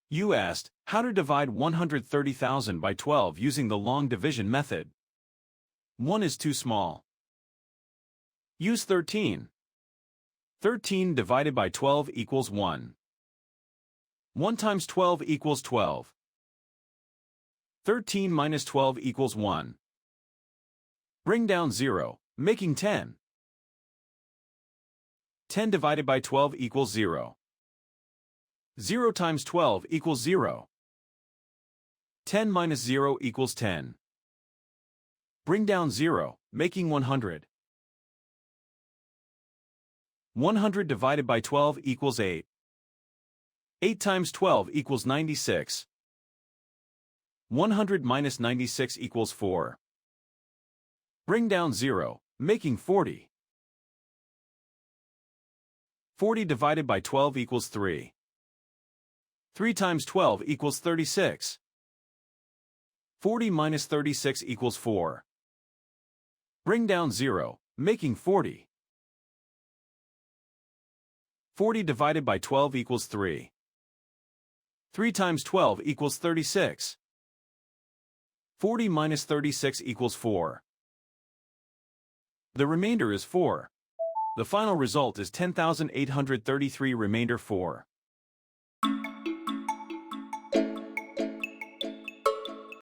You asked, how to divide 130,000 by 12 using the long division method. 1 is too small. Use 13. 13 divided by 12 equals 1. 1 times 12 equals 12. 13 minus 12 equals 1. Bring down 0, making 10. 10 divided by 12 equals 0. 0 times 12 equals 0. 10 minus 0 equals 10. Bring down 0, making 100. 100 divided by 12 equals 8. 8 times 12 equals 96. 100 minus 96 equals 4. Bring down 0, making 40. 40 divided by 12 equals 3. 3 times 12 equals 36. 40 minus 36 equals 4. Bring down 0, making 40. 40 divided by 12 equals 3. 3 times 12 equals 36. 40 minus 36 equals 4. The remainder is 4. The final result is 10,833 remainder 4.